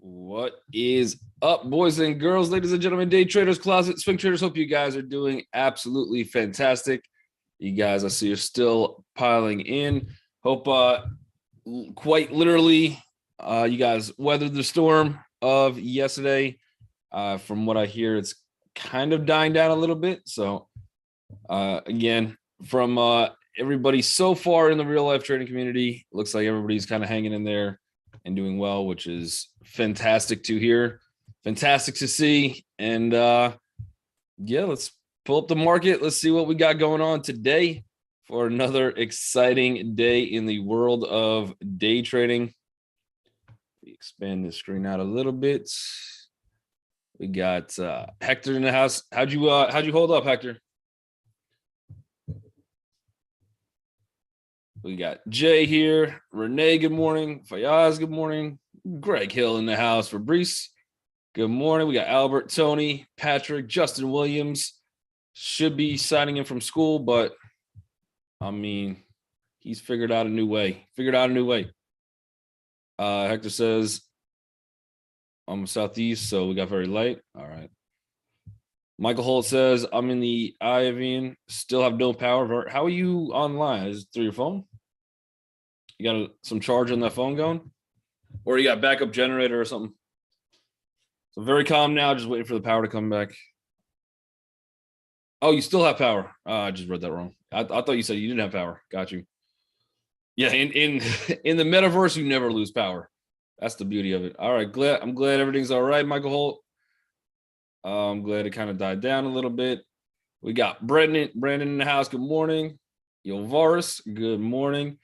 What is up, boys and girls, ladies and gentlemen, day traders, closet swing traders? Hope you guys are doing absolutely fantastic. You guys, I see you're still piling in. Hope quite literally you guys weathered the storm of yesterday. From what I hear, it's kind of dying down a little bit. So again, from everybody so far in the real life trading community, looks like everybody's kind of hanging in there and doing well, which is fantastic to hear, fantastic to see. And yeah, let's pull up the market. Let's see what we got going on today for another exciting day in the world of day trading. Expand the screen out a little bit. We got Hector in the house. How'd you hold up, Hector? We got Jay here. Renee, good morning. Fayaz, good morning. Greg Hill in the house. Fabrice, good morning. We got Albert, Tony, Patrick, Justin Williams. Should be signing in from school, but I mean, he's figured out a new way. Hector says, I'm southeast, so we got very light. All right. Michael Holt says, I'm in the Ivian, still have no power. How are you online? Is it through your phone? You got some charge on that phone going? Or you got backup generator or something? So very calm now, just waiting for the power to come back. Oh, you still have power. I just read that wrong. I thought you said you didn't have power. Got you. Yeah, in the metaverse, you never lose power. That's the beauty of it. All right, I'm glad everything's all right, Michael Holt. I'm glad it kind of died down a little bit. We got Brandon in the house. Good morning. Yovaris, good morning.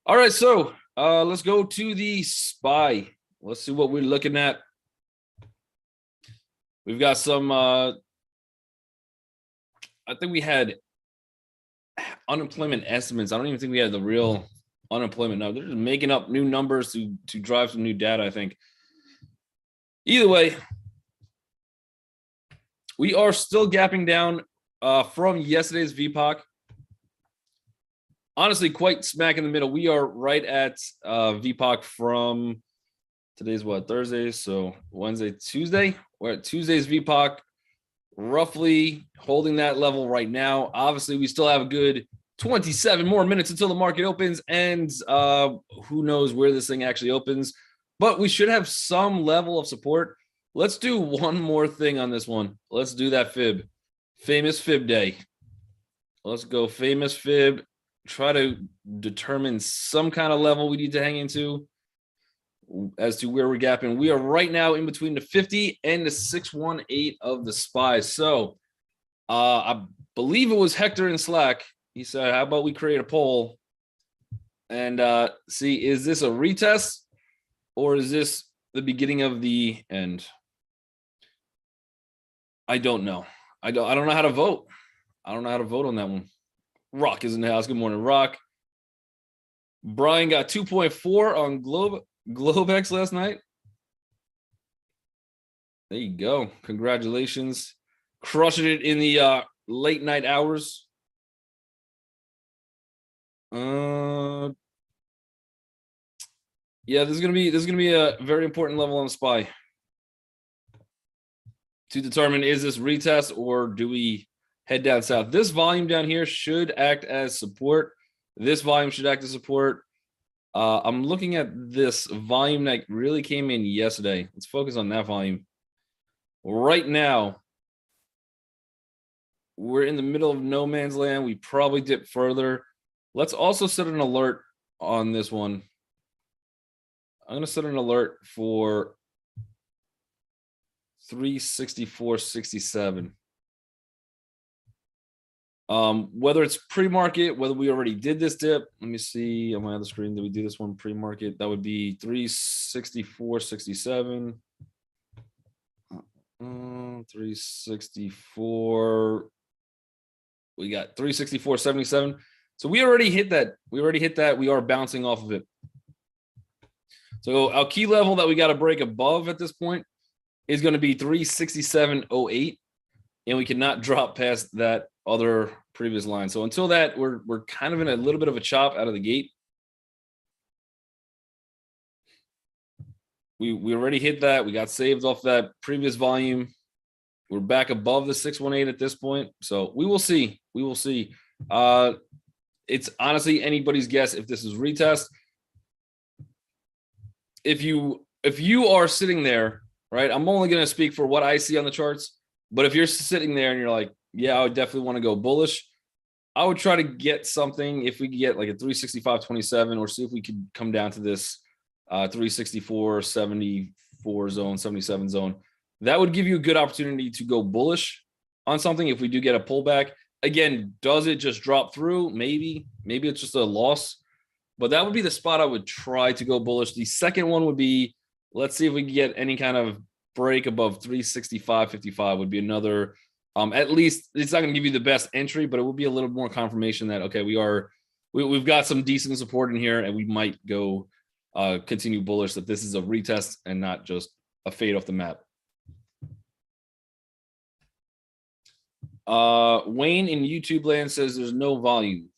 All right, so let's go to the SPY. Let's see what we're looking at. We've got some, I think we had unemployment estimates. I don't even think we had the real unemployment number. They're just making up new numbers to drive some new data, I think. Either way, we are still gapping down from yesterday's VPOC. Honestly, quite smack in the middle. We are right at VPOC from today's what, Thursday? So Wednesday, Tuesday. We're at Tuesday's VPOC, roughly holding that level right now. Obviously, we still have a good 27 more minutes until the market opens, and who knows where this thing actually opens. But we should have some level of support. Let's do one more thing on this one. Let's do that fib. Famous fib day. Let's go famous fib. Try to determine some kind of level we need to hang into as to where we're gapping. We are right now in between the 50 and the 618 of the SPY. So I believe it was Hector in Slack. He said, how about we create a poll and see, is this a retest or is this the beginning of the end? I don't know. I don't know how to vote. I don't know how to vote on that one. Rock is in the house. Good morning, Rock. Brian got 2.4 on Globex last night. There you go. Congratulations. Crushing it in the late night hours. Yeah, this is gonna be a very important level on the SPY to determine, is this retest or do we head down south? This volume down here should act as support. This volume should act as support. I'm looking at this volume that really came in yesterday. Let's focus on that volume. Right now, we're in the middle of no man's land. We probably dip further. Let's also set an alert on this one. I'm going to set an alert for 364.67. Whether it's pre-market, whether we already did this dip. Let me see on my other screen. Did we do this one pre-market? That would be 364.67. 364. We got 364.77. So we already hit that. We are bouncing off of it. So our key level that we got to break above at this point is going to be 367.08, and we cannot drop past that other previous line. So until that, we're kind of in a little bit of a chop out of the gate. we already hit that. We got saved off that previous volume. We're back above the 618 at this point. So we will see. We will see. It's honestly anybody's guess if this is retest. If you are sitting there, right? I'm only going to speak for what I see on the charts. But if you're sitting there and you're like, yeah, I would definitely want to go bullish, I would try to get something if we could get like a 365.27 or see if we could come down to this 364.74 zone, 77 zone. That would give you a good opportunity to go bullish on something if we do get a pullback. Again, does it just drop through? Maybe it's just a loss. But that would be the spot I would try to go bullish. The second one would be, let's see if we can get any kind of break above 365.55 would be another, at least it's not going to give you the best entry, but it will be a little more confirmation that, okay, we've got some decent support in here and we might go continue bullish, that this is a retest and not just a fade off the map. Wayne in YouTube land says there's no volume.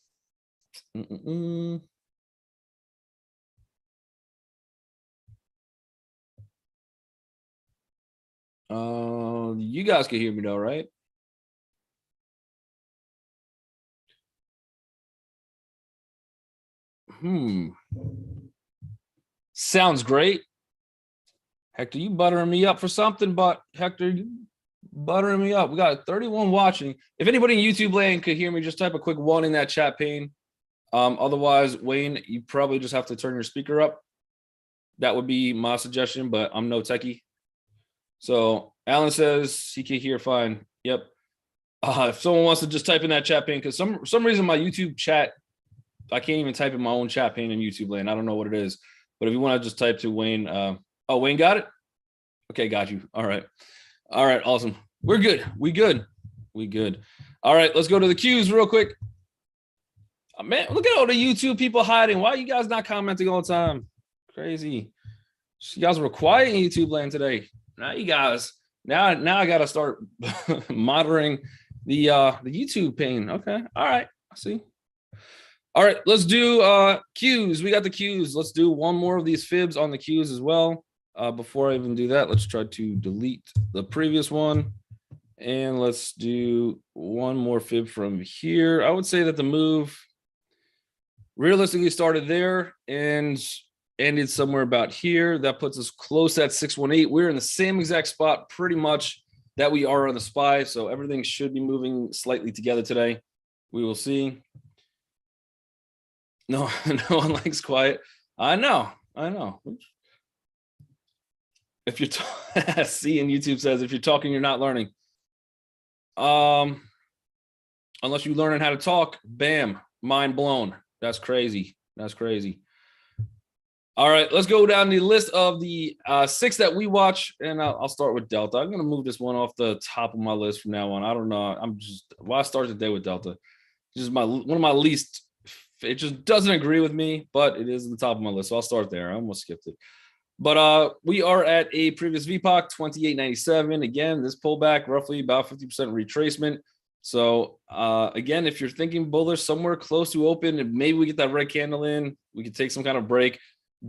You guys can hear me though, right? Sounds great. Hector, you buttering me up for something, but Hector, you buttering me up. We got 31 watching. If anybody in YouTube land could hear me, just type a quick 1 in that chat pane. Otherwise, Wayne, you probably just have to turn your speaker up. That would be my suggestion, but I'm no techie. So Alan says he can hear fine. Yep. If someone wants to just type in that chat pane, because some reason my YouTube chat, I can't even type in my own chat pane in YouTube land. I don't know what it is. But if you want to just type to Wayne, oh, Wayne got it? Okay, got you. All right. All right, awesome. We're good. We good. All right, let's go to the Qs real quick. Oh, man, look at all the YouTube people hiding. Why are you guys not commenting all the time? Crazy. You guys were quiet in YouTube land today. Now you guys, now I got to start monitoring the YouTube pane. Okay. All right. I see. All right, let's do Qs. We got the Qs. Let's do one more of these fibs on the Qs as well. Before I even do that, let's try to delete the previous one. And let's do one more fib from here. I would say that the move realistically started there and ended somewhere about here. That puts us close at 618. We're in the same exact spot pretty much that we are on the SPY. So everything should be moving slightly together today. We will see. No, no one likes quiet. I know. If you're seeing YouTube says, if you're talking, you're not learning. Unless you're learning how to talk, bam, mind blown. That's crazy. All right, let's go down the list of the 6 that we watch, and I'll start with Delta. I'm going to move this one off the top of my list from now on. I don't know. Why start the day with Delta? This is one of my least. It just doesn't agree with me, but it is at the top of my list. So I'll start there. I almost skipped it. But we are at a previous VPOC, 28.97. Again, this pullback, roughly about 50% retracement. So again, if you're thinking bullish, somewhere close to open, and maybe we get that red candle in, we could take some kind of break.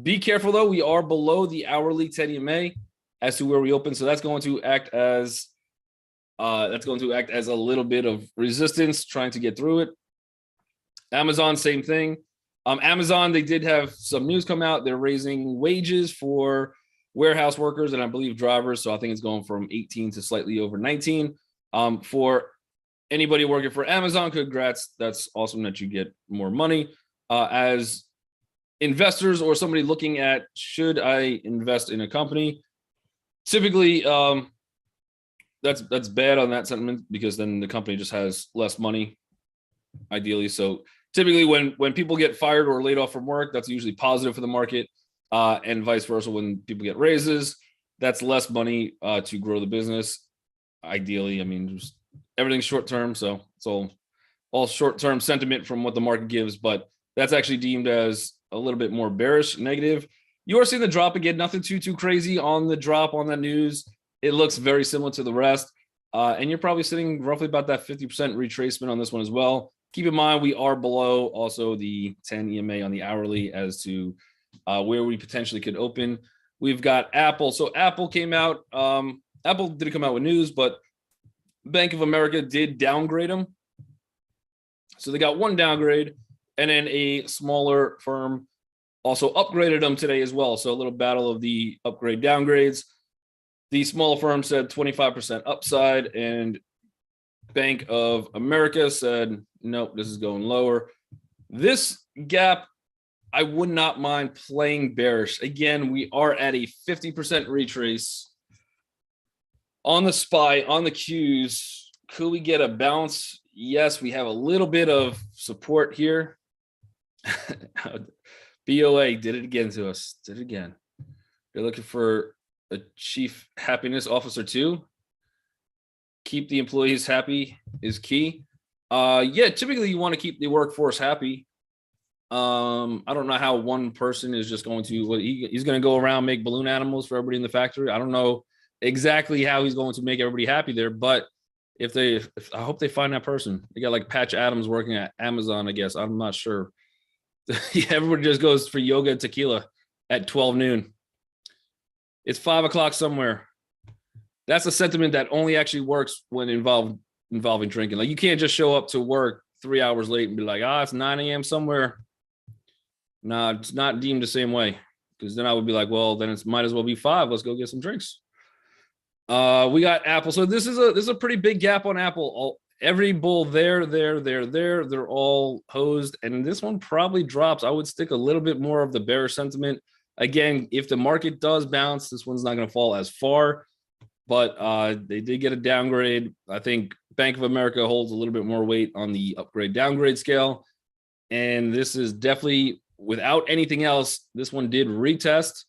Be careful, though. We are below the hourly 10 EMA as to where we open. So that's going to act as a little bit of resistance, trying to get through it. Amazon, same thing. Amazon, they did have some news come out. They're raising wages for warehouse workers and I believe drivers. So I think it's going from 18 to slightly over 19. For anybody working for Amazon, congrats. That's awesome that you get more money. As investors or somebody looking at, should I invest in a company? Typically, that's bad on that sentiment because then the company just has less money, ideally. So typically when people get fired or laid off from work, that's usually positive for the market, and vice versa. When people get raises, that's less money to grow the business. Ideally, I mean, just everything's short term, so it's all short term sentiment from what the market gives. But that's actually deemed as a little bit more bearish, negative. You are seeing the drop again. Nothing too crazy on the drop on that news. It looks very similar to the rest, and you're probably sitting roughly about that 50% retracement on this one as well. Keep in mind, we are below also the 10 EMA on the hourly as to where we potentially could open. We've got Apple. So Apple came out. Apple didn't come out with news, but Bank of America did downgrade them. So they got one downgrade, and then a smaller firm also upgraded them today as well. So a little battle of the upgrade downgrades. The smaller firm said 25% upside, and Bank of America said, nope, this is going lower. This gap, I would not mind playing bearish. Again, we are at a 50% retrace on the SPY, on the Qs. Could we get a bounce? Yes, we have a little bit of support here. BOA did it again to us. Did it again. They're looking for a chief happiness officer too. Keep the employees happy is key. Yeah, typically you want to keep the workforce happy. I don't know how one person is just going to, he's going to go around, make balloon animals for everybody in the factory. I don't know exactly how he's going to make everybody happy there, but I hope they find that person. They got like Patch Adams working at Amazon, I guess. I'm not sure. Yeah, everybody just goes for yoga and tequila at 12 noon. It's 5 o'clock somewhere. That's a sentiment that only actually works when involving drinking. Like, you can't just show up to work 3 hours late and be like, it's 9 a.m. somewhere. Nah, it's not deemed the same way, because then I would be like, well, then it might as well be 5. Let's go get some drinks. We got Apple. So this is a pretty big gap on Apple. Every bull they're all hosed, and this one probably drops. I would stick a little bit more of the bearish sentiment. Again, if the market does bounce, this one's not going to fall as far, but they did get a downgrade. I think Bank of America holds a little bit more weight on the upgrade downgrade scale, and this is definitely, without anything else, this one did retest,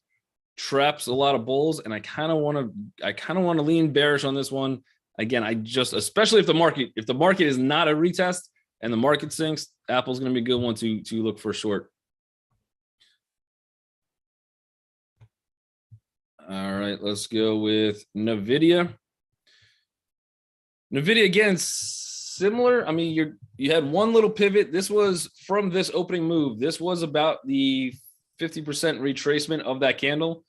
traps a lot of bulls, and I kind of want to lean bearish on this one. Again, especially if the market is not a retest and the market sinks, Apple's going to be a good one to look for short. All right, let's go with NVIDIA. NVIDIA, again, similar. I mean, you had one little pivot. This was from this opening move. This was about the 50% retracement of that candle.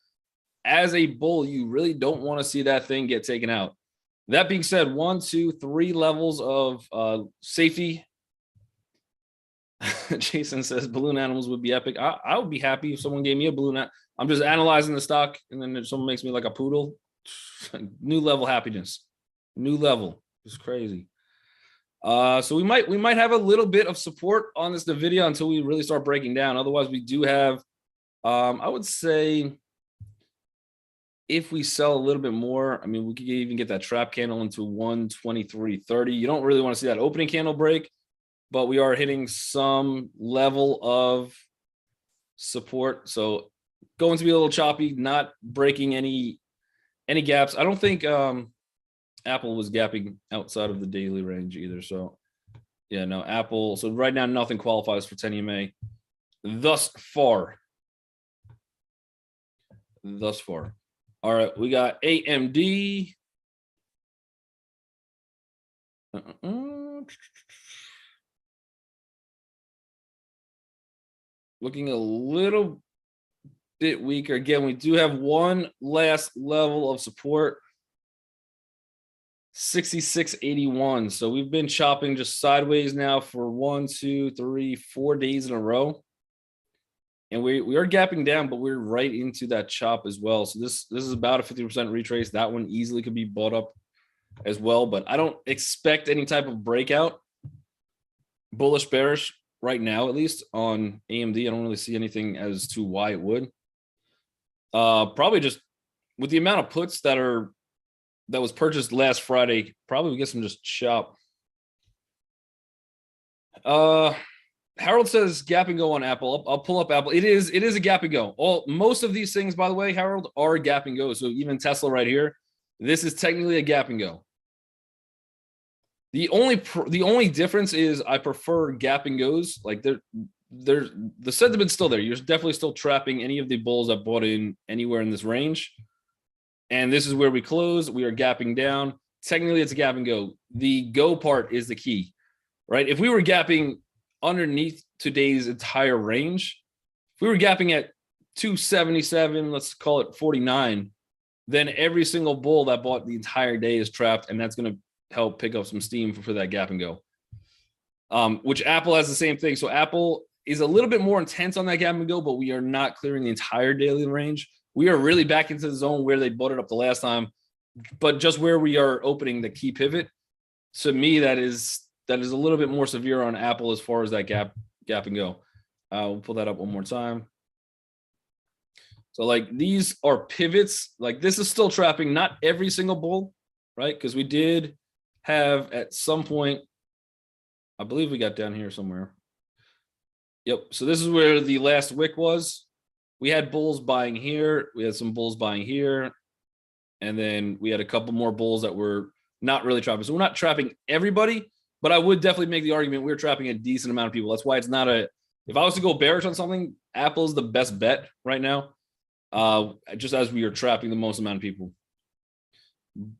As a bull, you really don't want to see that thing get taken out. That being said, 1, 2, 3 levels of safety. Jason says balloon animals would be epic. I would be happy if someone gave me a balloon. I'm just analyzing the stock, and then someone makes me like a poodle. New level happiness. New level. It's crazy. So we might have a little bit of support on this NVIDIA until we really start breaking down. Otherwise, we do have, I would say, if we sell a little bit more, I mean, we could even get that trap candle into 123.30. You don't really want to see that opening candle break, but we are hitting some level of support. So going to be a little choppy, not breaking any gaps. I don't think Apple was gapping outside of the daily range either. So yeah, no, Apple. So right now, nothing qualifies for 10 EMA thus far. All right, we got AMD. Looking a little bit weaker. Again, we do have one last level of support, 66.81. So we've been chopping just sideways now for 1, 2, 3, 4 days in a row. And we are gapping down, but we're right into that chop as well. So this is about a 50% retrace. That one easily could be bought up as well, but I don't expect any type of breakout. Bullish, bearish right now, at least on AMD. I don't really see anything as to why it would. Probably just with the amount of puts that was purchased last Friday, probably we get some just chop. Harold says gap and go on Apple. I'll pull up Apple. It is a gap and go. Most of these things, by the way, Harold, are gap and go. So even Tesla right here, this is technically a gap and go. The only difference is I prefer gap and goes. Like the sentiment's still there. You're definitely still trapping any of the bulls that bought in anywhere in this range. And this is where we close. We are gapping down. Technically, it's a gap and go. The go part is the key, right? If we were gapping underneath today's entire range, if we were gapping at 277, let's call it 49, then every single bull that bought the entire day is trapped, and that's going to help pick up some steam for that gap and go. Which Apple has the same thing. So Apple is a little bit more intense on that gap and go, but we are not clearing the entire daily range. We are really back into the zone where they bought it up the last time, but just where we are opening the key pivot. To me, that is a little bit more severe on Apple as far as that gap and go. We'll pull that up one more time. So like these are pivots. Like this is still trapping, not every single bull, right? Because we did have at some point, I believe we got down here somewhere. Yep. So this is where the last wick was. We had bulls buying here. We had some bulls buying here. And then we had a couple more bulls that were not really trapping. So we're not trapping everybody, but I would definitely make the argument we're trapping a decent amount of people. That's why it's not a, if I was to go bearish on something, Apple's the best bet right now. Just as we are trapping the most amount of people.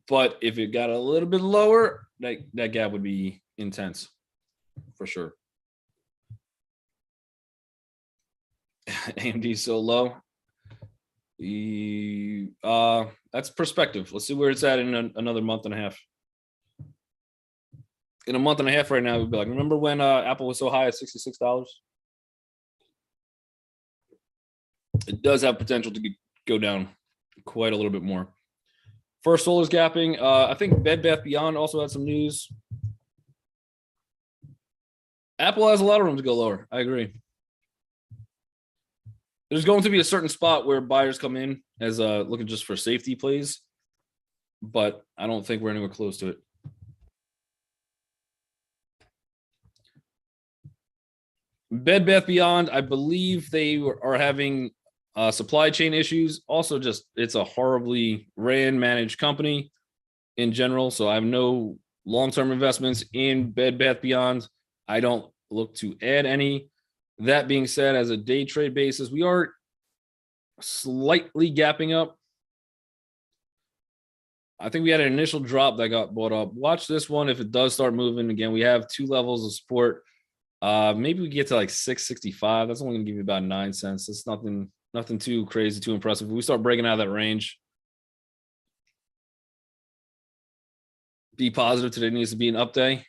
But if it got a little bit lower, that gap would be intense for sure. AMD so low. That's perspective. Let's see where it's at in another month and a half. In a month and a half right now, we'd be like, remember when Apple was so high at $66? It does have potential to go down quite a little bit more. First Solar's gapping. I think Bed Bath Beyond also had some news. Apple has a lot of room to go lower. I agree. There's going to be a certain spot where buyers come in as looking just for safety plays, but I don't think we're anywhere close to it. Bed Bath Beyond, I believe they are having supply chain issues. Also, just it's a horribly ran, managed company in general. So I have no long-term investments in Bed Bath Beyond. I don't look to add any. That being said, as a day trade basis, we are slightly gapping up. I think we had an initial drop that got bought up. Watch this one. If it does start moving again, we have 2 levels of support. Maybe we get to like 665. That's only going to give you about 9 cents. It's nothing too crazy, too impressive. If we start breaking out of that range, be positive today needs to be an up day.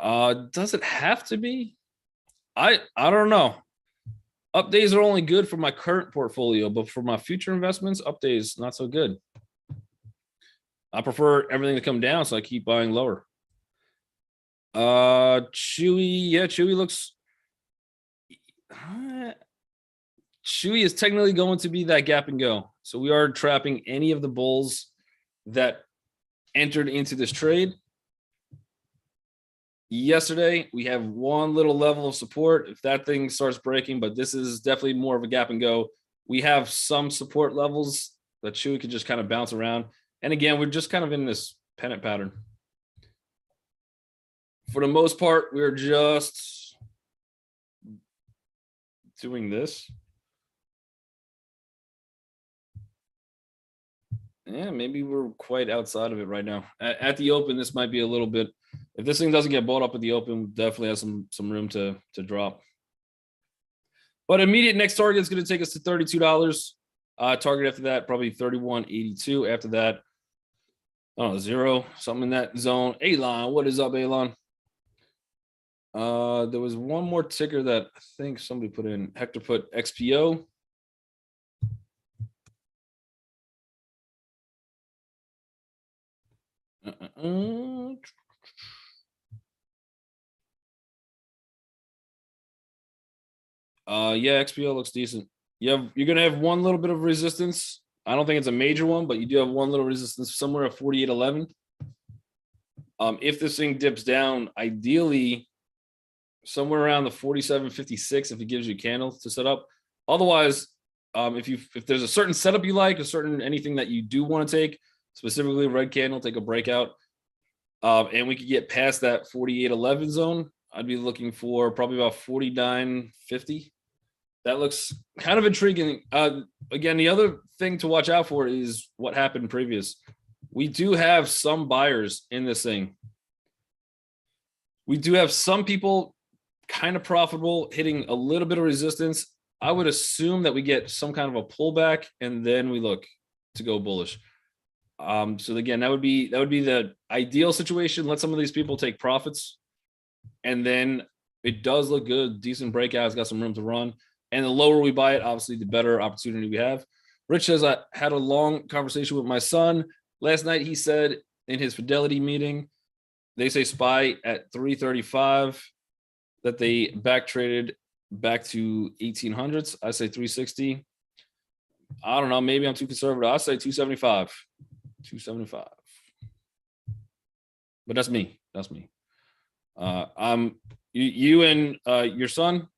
Does it have to be? I don't know. Up days are only good for my current portfolio, but for my future investments, up days not so good. I prefer everything to come down, so I keep buying lower. Chewy, yeah, Chewy looks. Chewy is technically going to be that gap and go. So we are trapping any of the bulls that entered into this trade. Yesterday, we have one little level of support if that thing starts breaking, but this is definitely more of a gap and go. We have some support levels that Chewy could just kind of bounce around. And again, we're just kind of in this pennant pattern. For the most part, we're just doing this. Yeah, maybe we're quite outside of it right now. At the open, this might be a little bit. If this thing doesn't get bought up at the open, we definitely has some room to drop. But immediate next target is going to take us to $32. Target after that, probably $31.82. After that, I don't know, 0, something in that zone. Elon, what is up, Elon? There was one more ticker that I think somebody put in. Hector put XPO. Yeah, XPO looks decent. You're gonna have one little bit of resistance. I don't think it's a major one, but you do have one little resistance somewhere at 48.11. If this thing dips down, ideally somewhere around the 47.56 if it gives you candles to set up. Otherwise, if there's a certain setup you like, a certain anything that you do want to take, specifically red candle, take a breakout, and we could get past that 48.11 zone, I'd be looking for probably about 49.50. That looks kind of intriguing. Again, the other thing to watch out for is what happened previous. We do have some buyers in this thing. We do have some people kind of profitable, hitting a little bit of resistance. I would assume that we get some kind of a pullback and then we look to go bullish. So again, that would be the ideal situation. Let some of these people take profits, and then it does look good. Decent breakout. It's got some room to run. And the lower we buy it, obviously, the better opportunity we have. Rich says, I had a long conversation with my son last night. He said in his Fidelity meeting, they say SPY at 335, that they back traded back to 1800s. I say 360. I don't know. Maybe I'm too conservative. I say 275. 275. But that's me. That's me. You and your son,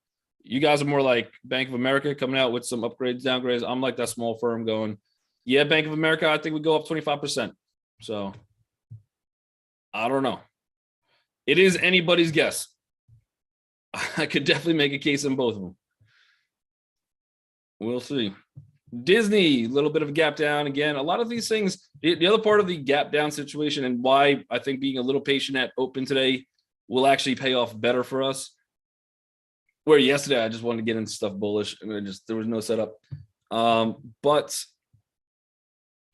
you guys are more like Bank of America coming out with some upgrades, downgrades. I'm like that small firm going, yeah, Bank of America, I think we go up 25%. So I don't know. It is anybody's guess. I could definitely make a case in both of them. We'll see. Disney, a little bit of a gap down again. A lot of these things, the other part of the gap down situation and why I think being a little patient at open today will actually pay off better for us. Where yesterday I just wanted to get into stuff bullish and there was no setup. But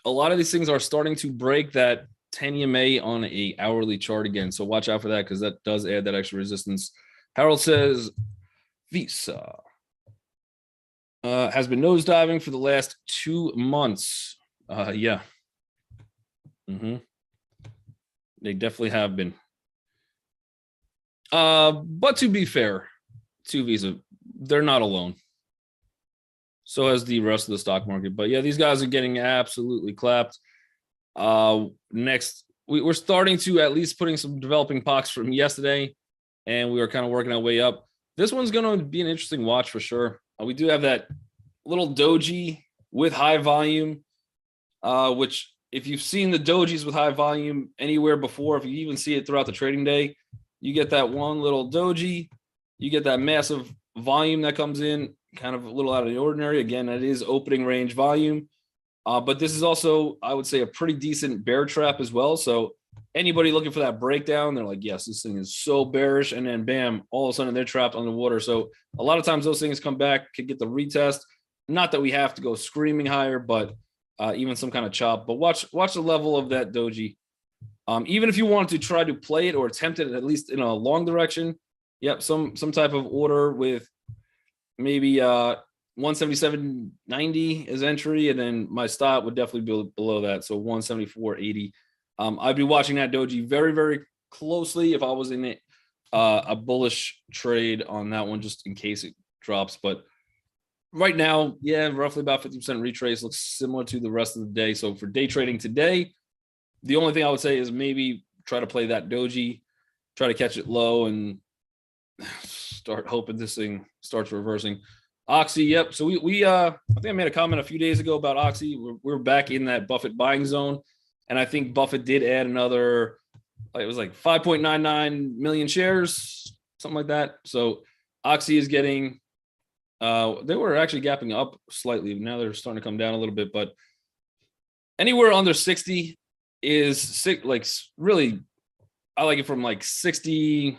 a lot of these things are starting to break that 10 EMA on a hourly chart again. So watch out for that because that does add that extra resistance. Harold says Visa has been nosediving for the last 2 months. Yeah. They definitely have been. But to be fair to Visa, they're not alone. So has the rest of the stock market. But yeah, these guys are getting absolutely clapped. Next, we're starting to at least putting some developing POCs from yesterday, and we are kind of working our way up. This one's going to be an interesting watch for sure. We do have that little doji with high volume, which if you've seen the dojis with high volume anywhere before, if you even see it throughout the trading day, you get that one little doji, you get that massive volume that comes in, kind of a little out of the ordinary. Again, that is opening range volume. But this is also, I would say, a pretty decent bear trap as well. So anybody looking for that breakdown, they're like, yes, this thing is so bearish. And then bam, all of a sudden they're trapped underwater. So a lot of times those things come back, could get the retest. Not that we have to go screaming higher, but even some kind of chop. But watch the level of that doji. Even if you wanted to try to play it or attempt it, at least in a long direction, yep, some type of order with maybe 177.90 is entry, and then my stop would definitely be below that. So 174.80. I'd be watching that doji very, very closely if I was in a bullish trade on that one, just in case it drops. But right now, yeah, roughly about 50% retrace, looks similar to the rest of the day. So for day trading today, the only thing I would say is maybe try to play that doji, try to catch it low, and start hoping this thing starts reversing. Oxy, yep. So we I think I made a comment a few days ago about Oxy. We're back in that Buffett buying zone, and I think Buffett did add another, it was like 5.99 million shares, something like that. So Oxy is getting, they were actually gapping up slightly. Now they're starting to come down a little bit, but anywhere under 60 is like really, I like it from like 60.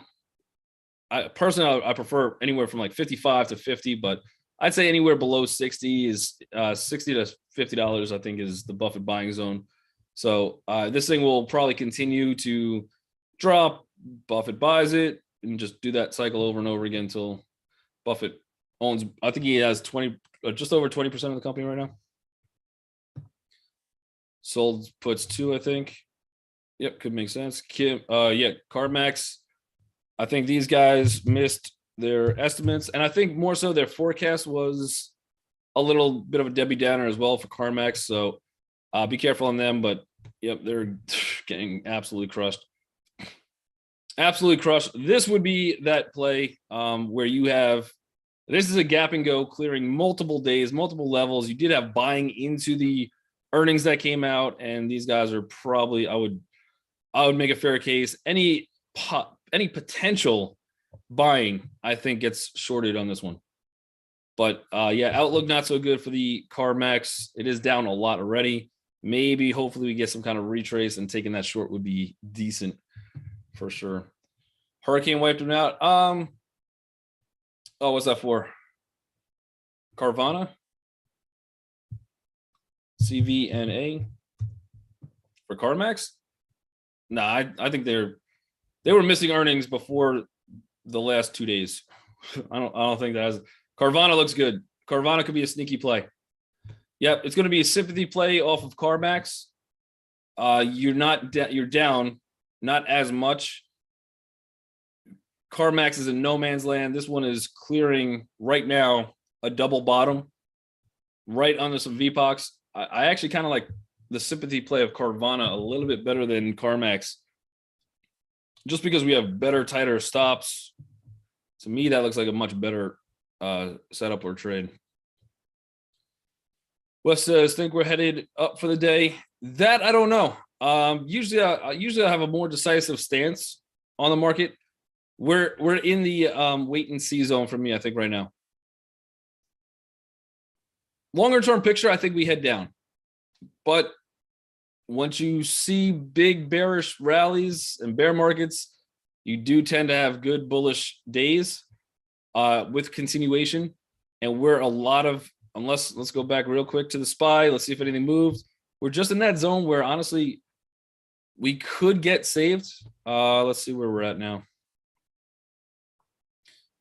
I prefer anywhere from like 55 to 50, but I'd say anywhere below 60 is $60 to $50, I think, is the Buffett buying zone. So this thing will probably continue to drop. Buffett buys it and just do that cycle over and over again until Buffett owns. I think he has just over 20% of the company right now. Sold puts 2, I think. Yep, could make sense. CarMax. I think these guys missed their estimates, and I think more so their forecast was a little bit of a Debbie Downer as well for CarMax. So be careful on them. But yep, they're getting absolutely crushed. Absolutely crushed. This would be that play where you have, this is a gap and go clearing multiple days, multiple levels. You did have buying into the earnings that came out, and these guys are probably, I would make a fair case. Any potential buying, I think, gets shorted on this one. But yeah, outlook not so good for the CarMax. It is down a lot already. Maybe, hopefully, we get some kind of retrace, and taking that short would be decent for sure. Hurricane wiped them out. Oh, what's that for? Carvana, CVNA for CarMax. No, I think they were missing earnings before the last 2 days. I don't think that has. Carvana looks good. Carvana could be a sneaky play. Yep, it's going to be a sympathy play off of CarMax. You're down, not as much. CarMax is in no man's land. This one is clearing right now a double bottom, right under some VPOCs. I actually kind of like the sympathy play of Carvana a little bit better than CarMax, just because we have better, tighter stops. To me, that looks like a much better setup or trade. Wes says, think we're headed up for the day. That I don't know. Usually I have a more decisive stance on the market. We're in the wait and see zone for me, I think, right now. Longer term picture, I think we head down. But once you see big bearish rallies and bear markets, you do tend to have good bullish days with continuation. And we're a lot of, let's go back real quick to the SPY. Let's see if anything moves. We're just in that zone where honestly we could get saved. Let's see where we're at now.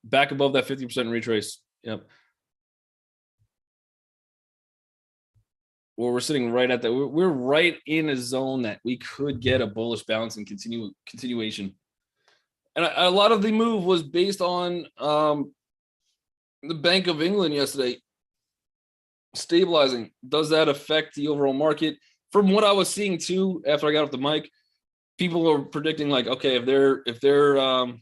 Back above that 50% retrace. Yep. Well, we're sitting right at that. We're right in a zone that we could get a bullish bounce and continuation. And a lot of the move was based on the Bank of England yesterday stabilizing. Does that affect the overall market? From what I was seeing too, after I got off the mic, people were predicting like, okay, if they're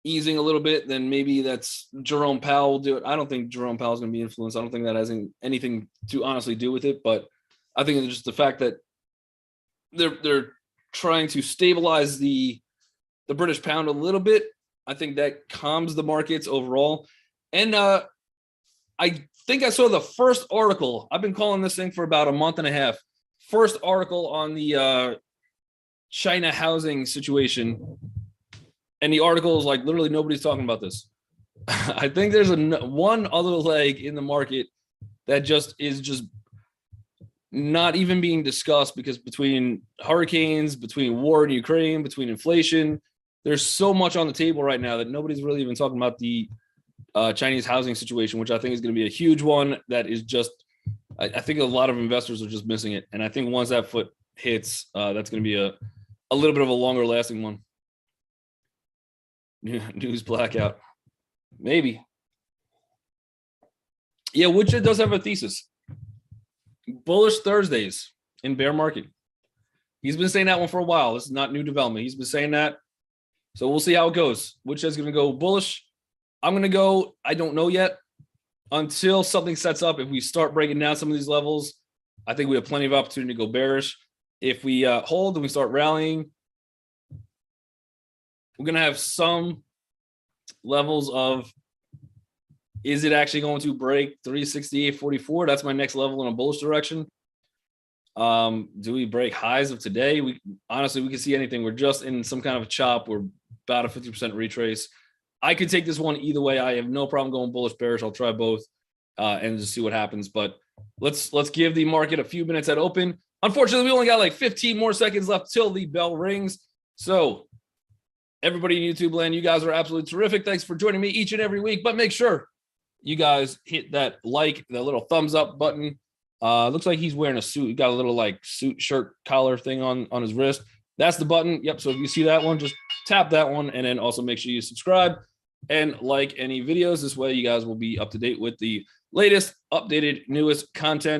easing a little bit, then maybe that's Jerome Powell will do it. I don't think Jerome Powell is going to be influenced. I don't think that has anything to honestly do with it. But I think it's just the fact that they're trying to stabilize the British pound a little bit. I think that calms the markets overall. And I think I saw the first article. I've been calling this thing for about a month and a half. First article on the China housing situation. And the article is like literally nobody's talking about this. I think there's one other leg in the market that is just not even being discussed, because between hurricanes, between war in Ukraine, between inflation, there's so much on the table right now that nobody's really even talking about the Chinese housing situation, which I think is going to be a huge one. That is just, I think a lot of investors are just missing it. And I think once that foot hits, that's going to be a little bit of a longer lasting one. News blackout. Maybe. Yeah, Woodshit does have a thesis. Bullish Thursdays in bear market. He's been saying that one for a while. This is not new development. He's been saying that. So we'll see how it goes. Woodshit's going to go bullish. I'm going to go, I don't know yet, until something sets up. If we start breaking down some of these levels, I think we have plenty of opportunity to go bearish. If we hold and we start rallying, we're going to have some levels of, is it actually going to break 368.44? That's my next level in a bullish direction. Do we break highs of today? Honestly, we can see anything. We're just in some kind of a chop. We're about a 50% retrace. I could take this one either way. I have no problem going bullish, bearish. I'll try both and just see what happens. But let's give the market a few minutes at open. Unfortunately, we only got like 15 more seconds left till the bell rings. So everybody in YouTube land, you guys are absolutely terrific. Thanks for joining me each and every week. But make sure you guys hit that like, the little thumbs up button. Looks like he's wearing a suit. He got a little like suit shirt collar thing on his wrist. That's the button. Yep. So if you see that one, just tap that one. And then also make sure you subscribe and like any videos. This way you guys will be up to date with the latest, updated, newest content.